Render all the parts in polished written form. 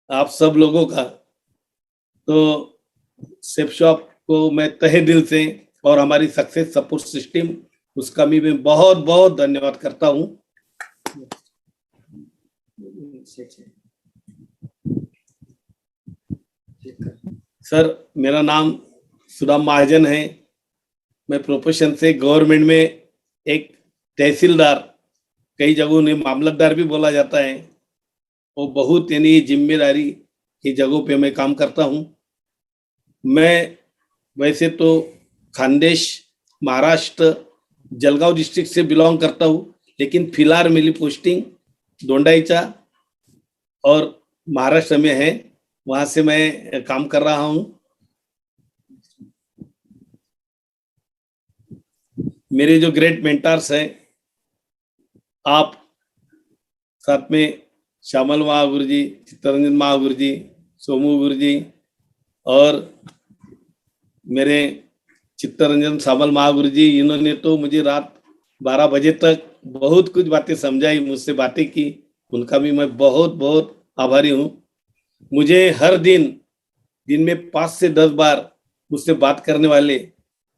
आप सब लोगों का। तो सेफ शॉप को मैं तहे दिल से और हमारी सक्सेस सपोर्ट सिस्टम उसका भी मैं बहुत बहुत धन्यवाद करता हूँ। सर, मेरा नाम सुदाम महाजन है। मैं प्रोफेशन से गवर्नमेंट में एक तहसीलदार, कई जगहों में मामलतदार भी बोला जाता है, वो बहुत यानी जिम्मेदारी की जगहों पे मैं काम करता हूँ। मैं वैसे तो खानदेश, महाराष्ट्र, जलगांव डिस्ट्रिक्ट से बिलोंग करता हूँ, लेकिन फिलहाल मेरी पोस्टिंग दोंडाईचा और महाराष्ट्र में है, वहां से मैं काम कर रहा हूँ। मेरे जो ग्रेट मेंटर्स हैं, आप साथ में श्यामल महागुरु जी, चित्तरंजन महागुरु जी, सोमू गुरु जी और मेरे चित्तरंजन श्यामल महागुरु जी, इन्होंने तो मुझे रात 12 बजे तक बहुत कुछ बातें समझाई, मुझसे बातें की, उनका भी मैं बहुत बहुत आभारी हूँ। मुझे हर दिन में 5 से 10 बार मुझसे बात करने वाले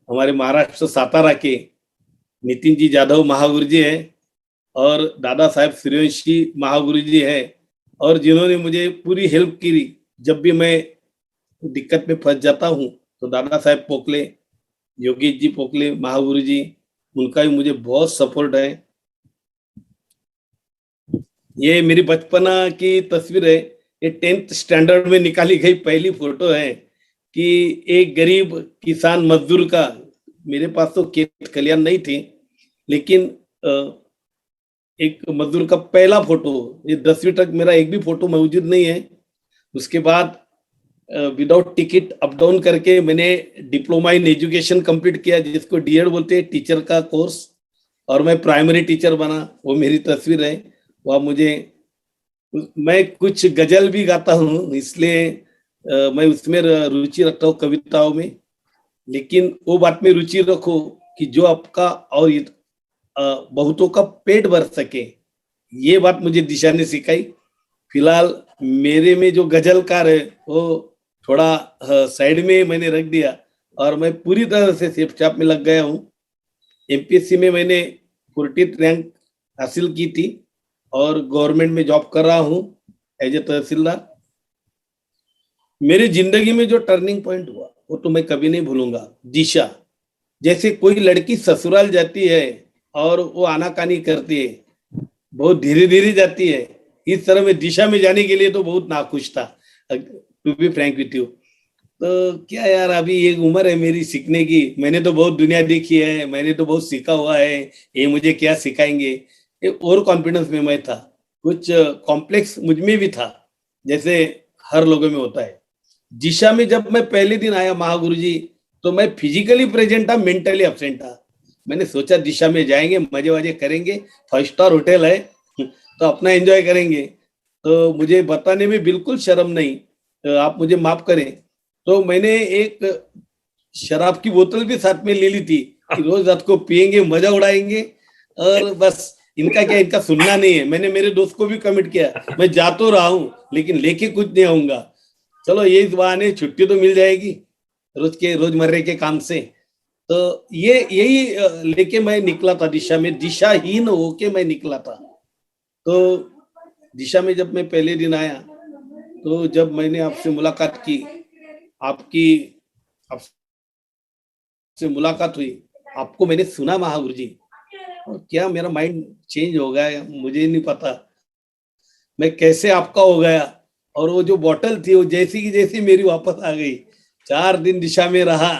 हमारे महाराष्ट्र सातारा के नितिन जी जाधव महागुरु जी हैं और दादा साहेब सूर्यवंशी महागुरु जी हैं, और जिन्होंने मुझे पूरी हेल्प की। जब भी मैं दिक्कत में फंस जाता हूँ तो दादा साहेब पोकले, योगेश जी पोकले महागुरु जी, उनका भी मुझे बहुत सपोर्ट है। ये मेरी बचपना की तस्वीर है, ये 10th स्टैंडर्ड में निकाली गई पहली फोटो है कि एक गरीब किसान मजदूर का, मेरे पास तो खेत खलियान नहीं थी, लेकिन एक मजदूर का पहला फोटो, ये 10वीं तक मेरा एक भी फोटो मौजूद नहीं है। उसके बाद विदाउट टिकट अप डाउन करके मैंने डिप्लोमा इन एजुकेशन कंप्लीट किया, जिसको डीएड बोलते हैं, टीचर का कोर्स, और मैं प्राइमरी टीचर बना। वो मेरी तस्वीर है। वह मुझे, मैं कुछ गजल भी गाता हूँ, इसलिए मैं उसमें रुचि रखता हूँ, कविताओं में। लेकिन वो बात में रुचि रखो कि जो आपका और बहुतों का पेट भर सके, ये बात मुझे दिशा ने सिखाई। फिलहाल मेरे में जो गजलकार है वो थोड़ा साइड में मैंने रख दिया और मैं पूरी तरह से सेफ शॉप में लग गया हूँ। एमपीएससी में मैंने 40th रैंक हासिल की थी और गवर्नमेंट में जॉब कर रहा हूँ एज ए तहसीलदार। मेरी जिंदगी में जो टर्निंग पॉइंट हुआ वो तो मैं कभी नहीं भूलूंगा। दिशा, जैसे कोई लड़की ससुराल जाती है और वो आनाकानी करती है, बहुत धीरे धीरे जाती है, इस तरह में दिशा में जाने के लिए तो बहुत नाखुश था, to be frank with you. तो क्या यार, अभी एक उम्र है मेरी सीखने की, मैंने तो बहुत दुनिया देखी है, मैंने तो बहुत सीखा हुआ है, ये मुझे क्या सिखाएंगे, ये ओवर कॉन्फिडेंस में मैं था। कुछ कॉम्प्लेक्स मुझ में भी था, जैसे हर लोगों में होता है। दिशा में जब मैं पहले दिन आया महागुरु जी, तो मैं फिजिकली प्रेजेंट था, मेंटली एब्सेंट था। मैंने सोचा दिशा में जाएंगे, मजे वजे करेंगे, 5 स्टार होटल है तो अपना एंजॉय करेंगे। तो मुझे बताने में बिल्कुल शर्म नहीं, तो आप मुझे माफ करें। तो मैंने एक शराब की बोतल भी साथ में ले ली थी कि रोज रात को पियेंगे, मजा उड़ाएंगे, और बस इनका क्या, इनका सुनना नहीं है। मैंने मेरे दोस्त को भी कमिट किया, मैं जा तो रहा हूँ लेकिन लेके कुछ नहीं आऊंगा, चलो ये इस बहाने छुट्टी तो मिल जाएगी रोजमर्रे के काम से। तो ये यही लेके मैं निकला था दिशा में, दिशाहीन होके मैं निकला था। तो दिशा में जब मैं पहले दिन आया, तो जब मैंने आपसे मुलाकात की, आपकी आपसे मुलाकात हुई, आपको मैंने सुना महागुरु जी, और क्या मेरा माइंड चेंज हो गया, मुझे नहीं पता मैं कैसे आपका हो गया। और वो जो बोतल थी वो जैसी की जैसी मेरी वापस आ गई। 4 दिन दिशा में रहा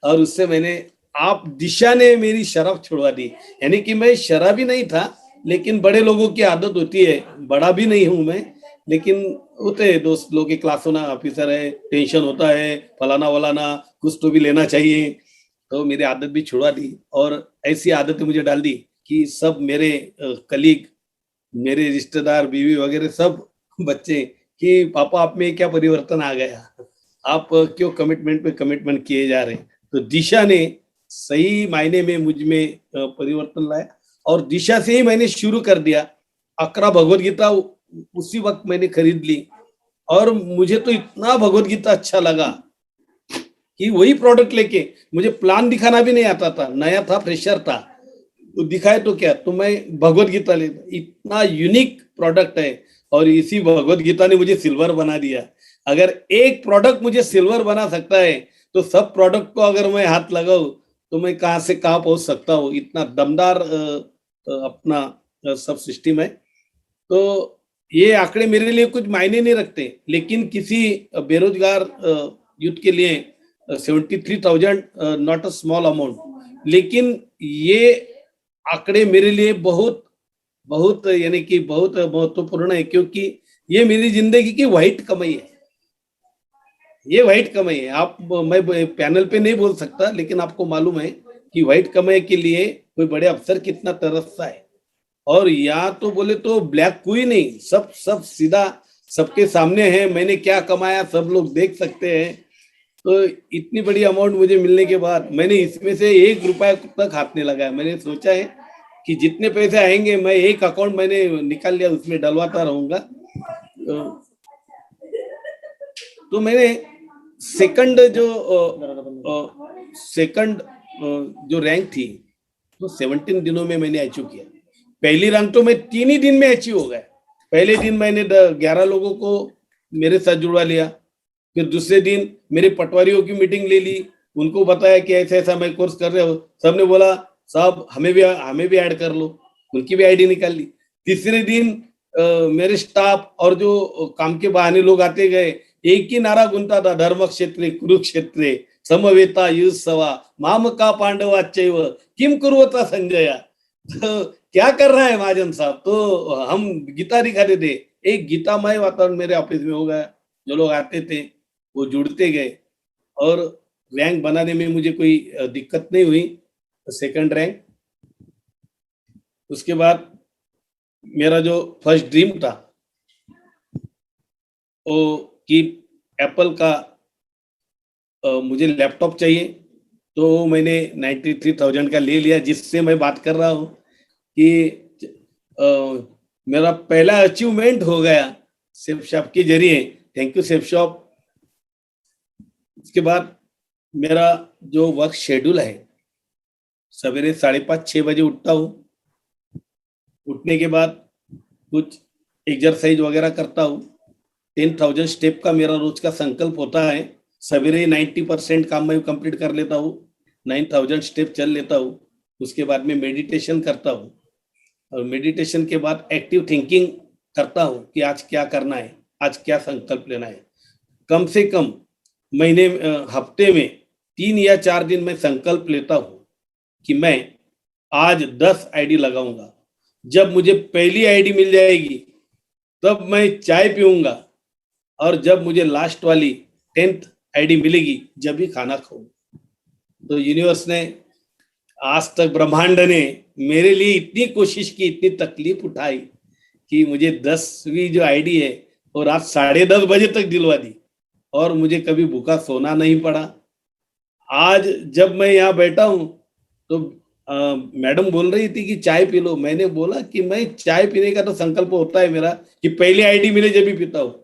और उससे मैंने, आप दिशा ने मेरी शराब छुड़वा दी। यानी कि मैं शराबी नहीं था, लेकिन बड़े लोगों की आदत होती है, बड़ा भी नहीं हूं मैं, लेकिन होते हैं दोस्त लोग के, क्लास होना, ऑफिसर है, टेंशन होता है, फलाना वलाना, कुछ तो भी लेना चाहिए। तो मेरी आदत भी छुड़वा दी और ऐसी आदतें मुझे डाल दी कि सब मेरे कलीग, मेरे रिश्तेदार, बीवी वगैरह सब बच्चे, कि पापा आप में क्या परिवर्तन आ गया, आप क्यों कमिटमेंट पे कमिटमेंट किए जा रहे हैं। तो दिशा ने सही मायने में मुझ में परिवर्तन लाया और दिशा से ही मैंने शुरू कर दिया। 11 भगवत गीता उसी वक्त मैंने खरीद ली और मुझे तो इतना भगवत गीता अच्छा लगा कि वही प्रोडक्ट लेके, मुझे प्लान दिखाना भी नहीं आता था, नया था, फ्रेशर था, तो दिखाए तो क्या, तो मैं भगवत गीता ले, इतना यूनिक प्रोडक्ट है। और इसी भगवत गीता ने मुझे सिल्वर बना दिया। अगर एक प्रोडक्ट मुझे सिल्वर बना सकता है, तो सब प्रोडक्ट को अगर मैं हाथ लगाऊं तो मैं कहां से कहां पहुंच सकता हूँ। इतना दमदार अपना सब सिस्टम है। तो ये आंकड़े मेरे लिए कुछ मायने नहीं रखते, लेकिन किसी बेरोजगार यूथ के लिए 73,000 नॉट अ स्मॉल अमाउंट, लेकिन ये आंकड़े मेरे लिए बहुत बहुत यानी कि बहुत महत्वपूर्ण है, क्योंकि ये मेरी जिंदगी की व्हाइट कमाई है। ये व्हाइट कमाई है। आप, मैं पैनल पे नहीं बोल सकता, लेकिन आपको मालूम है कि व्हाइट कमाई के लिए कोई बड़े अफसर कितना तरसता है। और या तो बोले तो ब्लैक कोई नहीं, सब सब सीधा सबके सामने है, मैंने क्या कमाया सब लोग देख सकते हैं। तो इतनी बड़ी अमाउंट मुझे मिलने के बाद मैंने इसमें से 1 रुपया तक हाथ नहीं लगाया। मैंने सोचा है कि जितने पैसे आएंगे, मैं एक अकाउंट मैंने निकाल लिया, उसमें डलवाता रहूंगा। तो मैंने सेकंड जो सेकंड जो रैंक थी, तो 17 दिनों में मैंने अचीव किया। पहली रैंक तो मैं 3 ही दिन में अचीव हो गया। पहले दिन मैंने 11 लोगों को मेरे साथ जुड़वा लिया। फिर दूसरे दिन मेरे पटवारियों की मीटिंग ले ली, उनको बताया कि ऐसा ऐसा मैं कोर्स कर रहा हूँ। सबने बोला साहब हमें भी ऐड कर लो, उनकी भी आईडी निकाल ली। तीसरे दिन मेरे स्टाफ और जो काम के बहाने लोग आते गए, एक ही नारा गुंता था, धर्म क्षेत्रे कुरुक्षेत्रे समवेता युत्सवा माम का पांडवाच्चैव किम कुर्वता संजया। तो क्या कर रहा है महाजन साहब, तो हम गीता दिखाते थे। एक गीतामय वातावरण मेरे ऑफिस में हो गया। जो लोग आते थे वो जुड़ते गए, और रैंक बनाने में मुझे कोई दिक्कत नहीं हुई। Second rank. उसके बाद मेरा जो फर्स्ट ड्रीम था वो कि एप्पल का मुझे लैपटॉप चाहिए, तो मैंने 93,000 का ले लिया, जिससे मैं बात कर रहा हूँ कि अ, मेरा पहला अचीवमेंट हो गया सेफ शॉप के जरिए। Thank you safe shop. उसके बाद मेरा जो वर्क शेड्यूल है, सवेरे 5:30-6 बजे उठता हूँ। उठने के बाद कुछ एक्सरसाइज वगैरह करता हूँ। 10,000 स्टेप का मेरा रोज का संकल्प होता है। सवेरे 90% काम मैं कंप्लीट कर लेता हूँ, 9,000 स्टेप चल लेता हूँ। उसके बाद में मेडिटेशन करता हूँ, और मेडिटेशन के बाद एक्टिव थिंकिंग करता हूँ कि आज क्या करना है, आज क्या संकल्प लेना है। कम से कम महीने हफ्ते में 3 या 4 दिन मैं संकल्प लेता हूँ कि मैं आज 10 आईडी लगाऊंगा। जब मुझे पहली आईडी मिल जाएगी तब मैं चाय पीऊंगा, और जब मुझे लास्ट वाली 10th आईडी मिलेगी जब भी खाना खाऊं। तो यूनिवर्स ने, आज तक ब्रह्मांड ने मेरे लिए इतनी कोशिश की, इतनी तकलीफ उठाई कि मुझे 10वीं जो आईडी है वो रात 10:30 बजे तक दिलवा दी, और मुझे कभी भूखा सोना नहीं पड़ा। आज जब मैं यहाँ बैठा हूँ तो मैडम बोल रही थी कि चाय पी लो। मैंने बोला कि मैं चाय पीने का तो संकल्प होता है मेरा कि पहली आईडी मिले जब भी पीता हूँ।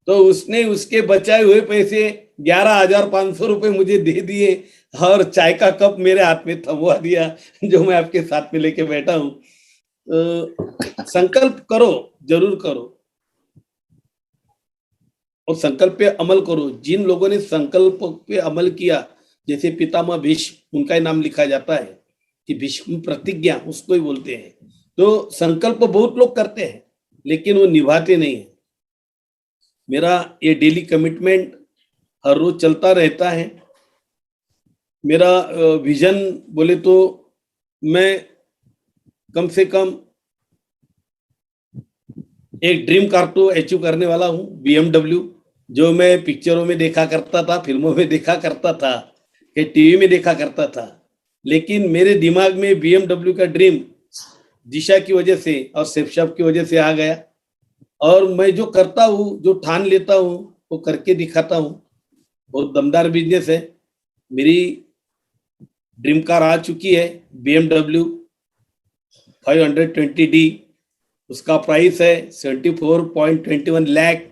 तो उसने उसके बचाए हुए पैसे 11,500 रुपए मुझे दे दिए, और चाय का कप मेरे हाथ में थमवा दिया, जो मैं आपके साथ में लेके बैठा हूँ। संकल्प करो, जरूर करो, और संकल्प पे अमल करो। जिन लोगों ने संकल्प पे अमल किया, जैसे पितामह भीष्म, उनका ही नाम लिखा जाता है कि भीष्म प्रतिज्ञा उसको ही बोलते हैं। तो संकल्प बहुत लोग करते हैं, लेकिन वो निभाते नहीं है। मेरा ये डेली कमिटमेंट हर रोज चलता रहता है। मेरा विजन बोले तो मैं कम से कम एक ड्रीम कार तो अचीव करने वाला हूँ, BMW, जो मैं पिक्चरों में देखा करता था, फिल्मों में देखा करता था, कि टीवी में देखा करता था। लेकिन मेरे दिमाग में BMW का ड्रीम दिशा की वजह से और सेफशॉप की वजह से आ गया, और मैं जो करता हूँ, जो ठान लेता हूँ, वो करके दिखाता हूँ। बहुत दमदार बिजनेस है। मेरी ड्रीम कार आ चुकी है, BMW 520D। उसका प्राइस है 74.21 लाख।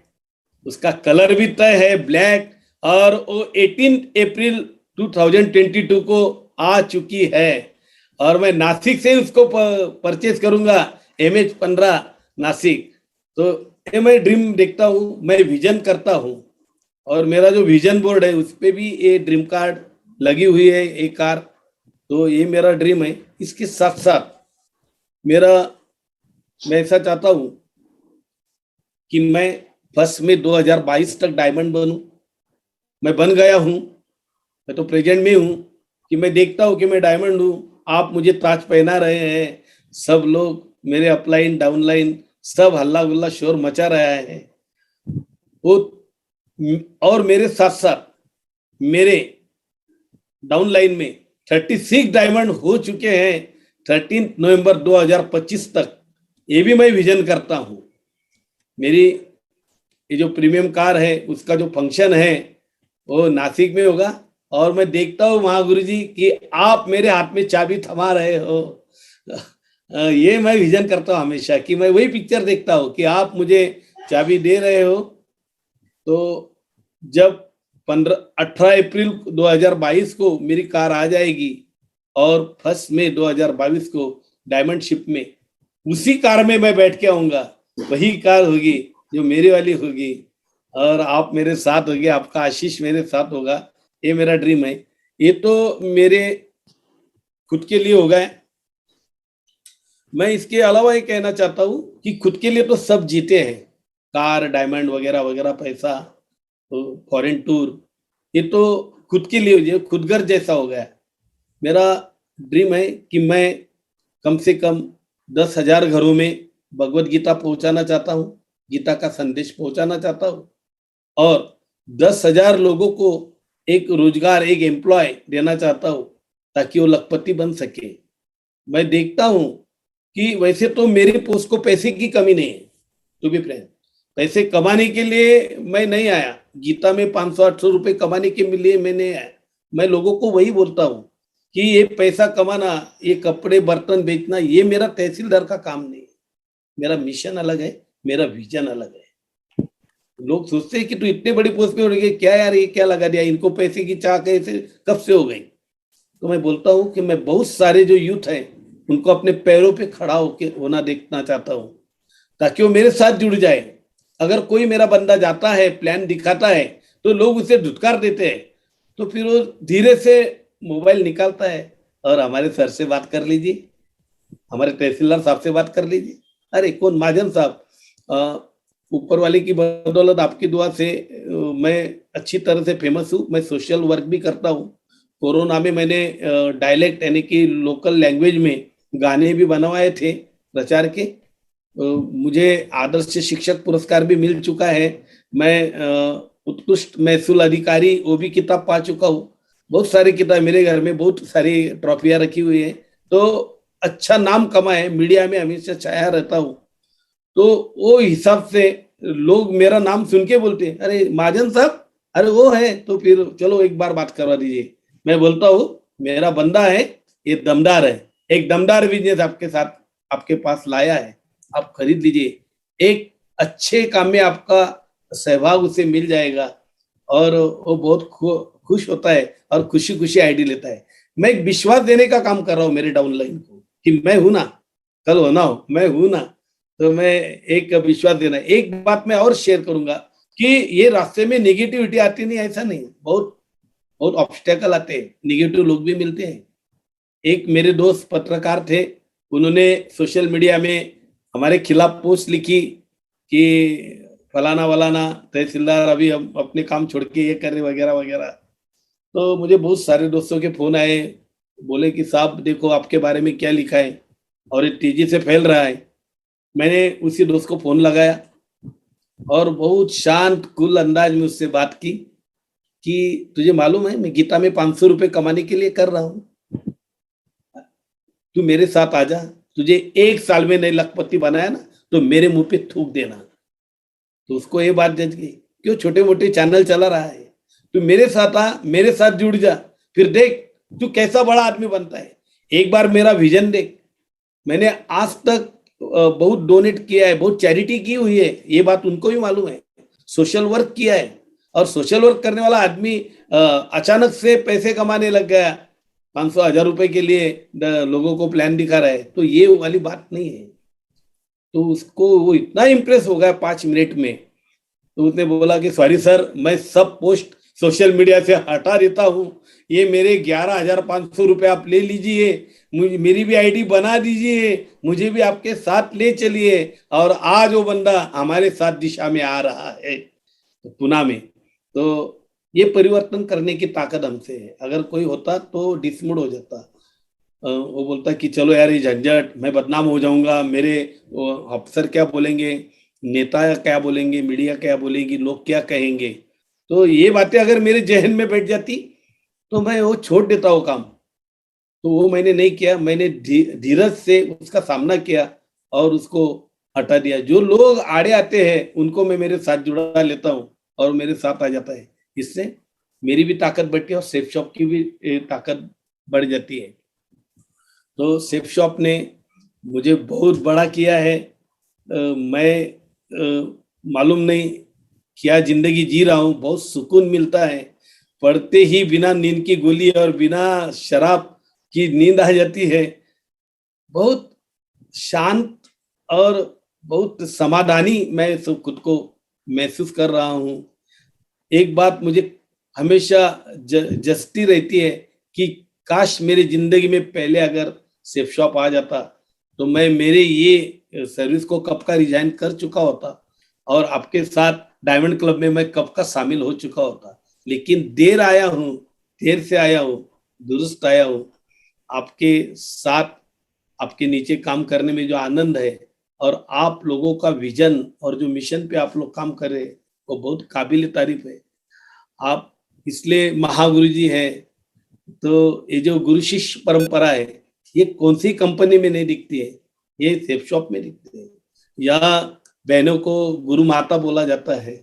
उसका कलर भी तय है ब्लैक, और वो 18 अप्रैल 2022 को आ चुकी है। और मैं नासिक से उसको परचेज करूंगा, MH15 नासिक। तो ये मैं ड्रीम देखता हूँ, मैं विजन करता हूँ, और मेरा जो विजन बोर्ड है उस पे भी ये ड्रीम कार्ड लगी हुई है, एक कार। तो ये मेरा ड्रीम है। इसके साथ साथ मेरा, मैं ऐसा चाहता हूँ कि मैं फर्स्ट में 2022 तक डायमंड बनूं। मैं बन गया हूँ, मैं तो प्रेजेंट में हूँ, कि मैं देखता हूँ कि मैं डायमंड हूँ। आप मुझे ताज पहना रहे हैं, सब लोग मेरे अपलाइन डाउनलाइन सब हल्ला गुल्ला शोर मचा रहा है वो। और मेरे साथ साथ मेरे डाउनलाइन में 36 डायमंड हो चुके हैं 13 नवंबर 2025 तक। ये भी मैं विजन करता हूँ। मेरी ये जो प्रीमियम कार है उसका जो फंक्शन है वो नासिक में होगा, और मैं देखता हूँ वहां गुरु जी कि आप मेरे हाथ में चाबी थमा रहे हो। ये मैं विजन करता हूँ हमेशा, कि मैं वही पिक्चर देखता हूँ कि आप मुझे चाबी दे रहे हो। तो जब 18 अप्रैल 2022 को मेरी कार आ जाएगी, और 1 मई 2022 को डायमंड शिप में उसी कार में मैं बैठ के आऊंगा। वही कार होगी जो मेरी वाली होगी, और आप मेरे साथ होगे, आपका आशीष मेरे साथ होगा। ये मेरा ड्रीम है। ये तो मेरे खुद के लिए होगा। मैं इसके अलावा ये कहना चाहता हूँ कि खुद के लिए तो सब जीते हैं, कार डायमंड वगैरह वगैरह, पैसा, तो फॉरेन टूर, ये तो खुद के लिए खुदगर्ज जैसा हो गया। मेरा ड्रीम है कि मैं कम से कम 10,000 घरों में भगवत गीता पहुंचाना चाहता हूँ, गीता का संदेश पहुंचाना चाहता हूँ, और 10,000 लोगों को एक रोजगार, एक एम्प्लॉय देना चाहता हूँ, ताकि वो लखपति बन सके। मैं देखता हूँ कि वैसे तो मेरे पोस्ट को पैसे की कमी नहीं है, टू बी फ्रैंक। पैसे कमाने के लिए मैं नहीं आया, गीता में 500-800 रुपए कमाने के लिए मैं नहीं आया। मैं लोगों को वही बोलता हूँ कि ये पैसा कमाना, ये कपड़े बर्तन बेचना, ये मेरा तहसीलदार का काम नहीं है। मेरा मिशन अलग है, मेरा विजन अलग है। लोग सोचते हैं कि तू इतने बड़ी पोस्ट पे हो गई, क्या यार ये क्या लगा दिया, इनको पैसे की चाह कैसे कब से हो गई। तो मैं बोलता हूँ कि मैं बहुत सारे जो यूथ हैं उनको अपने पैरों पे खड़ा होके होना देखना चाहता हूँ, ताकि वो मेरे साथ जुड़ जाए। अगर कोई मेरा बंदा जाता है, प्लान दिखाता है, तो लोग उसे धुतकार देते हैं, तो फिर वो धीरे से मोबाइल निकालता है और हमारे सर से बात कर लीजिए, हमारे तहसीलदार साहब से बात कर लीजिए। अरे कौन महाजन साहब, ऊपर वाले की बदौलत आपकी दुआ से मैं अच्छी तरह से फेमस हूँ। मैं सोशल वर्क भी करता हूँ। कोरोना में मैंने डायलेक्ट यानी कि लोकल लैंग्वेज में गाने भी बनवाए थे प्रचार के। मुझे आदर्श शिक्षक पुरस्कार भी मिल चुका है। मैं उत्कृष्ट महसूल अधिकारी वो भी किताब पा चुका हूँ। बहुत सारी किताब मेरे घर में, बहुत सारी ट्रॉफियां रखी हुई है। तो अच्छा नाम कमा है, मीडिया में हमेशा छाया रहता हूँ। तो वो हिसाब से लोग मेरा नाम सुन के बोलते हैं, अरे महाजन साहब, अरे वो है, तो फिर चलो एक बार बात करवा दीजिए। मैं बोलता हूँ मेरा बंदा है, ये दमदार है, एक दमदार बिजनेस आपके साथ आपके पास लाया है, आप खरीद लीजिए। एक अच्छे काम में आपका सहभाग उसे मिल जाएगा, और वो बहुत खुश होता है और खुशी खुशी आईडी लेता है। मैं एक विश्वास देने का काम कर रहा हूँ मेरे डाउनलाइन को, कि मैं हूं ना, कल होना हो मैं हूं ना। तो मैं एक विश्वास देना। एक बात मैं और शेयर करूंगा कि ये रास्ते में नेगेटिविटी आती नहीं, ऐसा नहीं, बहुत बहुत ऑब्स्टेकल आते हैं, नेगेटिव लोग भी मिलते हैं। एक मेरे दोस्त पत्रकार थे, उन्होंने सोशल मीडिया में हमारे खिलाफ पोस्ट लिखी कि फलाना वलाना तहसीलदार अभी हम अपने काम छोड़ के ये कर रहे वगैरह वगैरह। तो मुझे बहुत सारे दोस्तों के फोन आए, बोले कि साहब देखो आपके बारे में क्या लिखा है और ये तेजी से फैल रहा है। मैंने उसी दोस्त को फोन लगाया और बहुत शांत कुल अंदाज में उससे बात की कि तुझे मालूम है मैं गीता में 500 रुपए कमाने के लिए कर रहा हूँ, तू मेरे साथ आ जा, तुझे 1 साल में नहीं लखपति बनाया ना तो मेरे मुंह पे थूक देना। तो उसको ये बात जज गई, क्यों छोटे मोटे चैनल चला रहा है, तू मेरे साथ आ, मेरे साथ जुड़ जा, फिर देख तू कैसा बड़ा आदमी बनता है। एक बार मेरा विजन देख। मैंने आज तक बहुत डोनेट किया है, बहुत चैरिटी की हुई है, ये बात उनको भी मालूम है। सोशल वर्क किया है, और सोशल वर्क करने वाला आदमी अचानक से पैसे कमाने लग गया, 500 1000 रुपए के लिए लोगों को प्लान दिखा रहा है, तो ये वाली बात नहीं है। तो उसको वो इतना इम्प्रेस हो गया 5 मिनट में, तो उसने बोला कि सॉरी सर, मैं सब पोस्ट सोशल मीडिया से हटा देता हूँ, ये मेरे 11,500 रुपये आप ले लीजिए, मुझे मेरी भी आईडी बना दीजिए, मुझे भी आपके साथ ले चलिए। और आज वो बंदा हमारे साथ दिशा में आ रहा है, तो पुणे में। तो ये परिवर्तन करने की ताकत हमसे है, अगर कोई होता तो डिसमूड हो जाता। वो बोलता कि चलो यार, ये झंझट, मैं बदनाम हो जाऊंगा, मेरे अफसर क्या बोलेंगे, नेता क्या बोलेंगे, मीडिया क्या बोलेगी, लोग क्या कहेंगे। तो ये बातें अगर मेरे जहन में बैठ जाती तो मैं वो छोड़ देता वो काम। तो वो मैंने नहीं किया, मैंने धीरज से उसका सामना किया और उसको हटा दिया। जो लोग आड़े आते हैं उनको मैं मेरे साथ जुड़ा लेता हूँ और मेरे साथ आ जाता है। इससे मेरी भी ताकत बढ़ती है और सेफ शॉप की भी ताकत बढ़ जाती है। तो सेफ शॉप ने मुझे बहुत बड़ा किया है। मैं मालूम नहीं क्या जिंदगी जी रहा हूँ, बहुत सुकून मिलता है। पढ़ते ही बिना नींद की गोली और बिना शराब की नींद आ जाती है। बहुत शांत और बहुत समाधानी मैं सब खुद को महसूस कर रहा हूँ। एक बात मुझे हमेशा जसती रहती है कि काश मेरी जिंदगी में पहले अगर सेफ शॉप आ जाता तो मैं मेरे ये सर्विस को कब का रिजाइन कर चुका होता और आपके साथ डायमंड क्लब में मैं कब का शामिल हो चुका होता। लेकिन देर आया हूँ, देर से आया हूँ, दुरुस्त आया हूँ। आपके साथ, आपके नीचे काम करने में जो आनंद है और आप लोगों का विजन और जो मिशन पे आप लोग काम कर रहे हैं वो बहुत काबिल तारीफ है। आप इसलिए महागुरु जी हैं। तो ये जो गुरु शिष्य परंपरा है, ये कौन सी कंपनी में नहीं दिखती है, ये सेफ शॉप में दिखती है। यहाँ बहनों को गुरु माता बोला जाता है,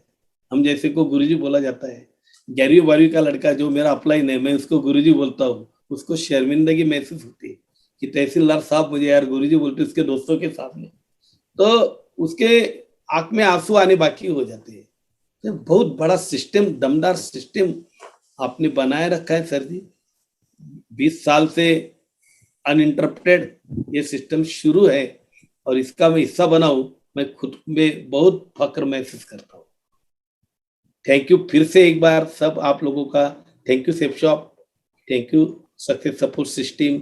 हम जैसे को गुरुजी बोला जाता है। 11वीं 12वीं का लड़का जो मेरा अपलाइन है, मैं उसको गुरुजी बोलता हूँ, उसको शर्मिंदगी महसूस होती है कि तहसीलदार साहब मुझे यार गुरुजी बोलते उसके दोस्तों के सामने, तो उसके आंख में आंसू आने बाकी हो जाते हैं। तो बहुत बड़ा सिस्टम, दमदार सिस्टम आपने बनाए रखा है सर जी। 20 साल से अनइंटरप्टेड ये सिस्टम शुरू है और इसका मैं हिस्सा बना हूं, मैं खुद में बहुत फक्र महसूस करता हूँ। थैंक यू फिर से एक बार सब आप लोगों का। Thank you safe shop, thank you success support system,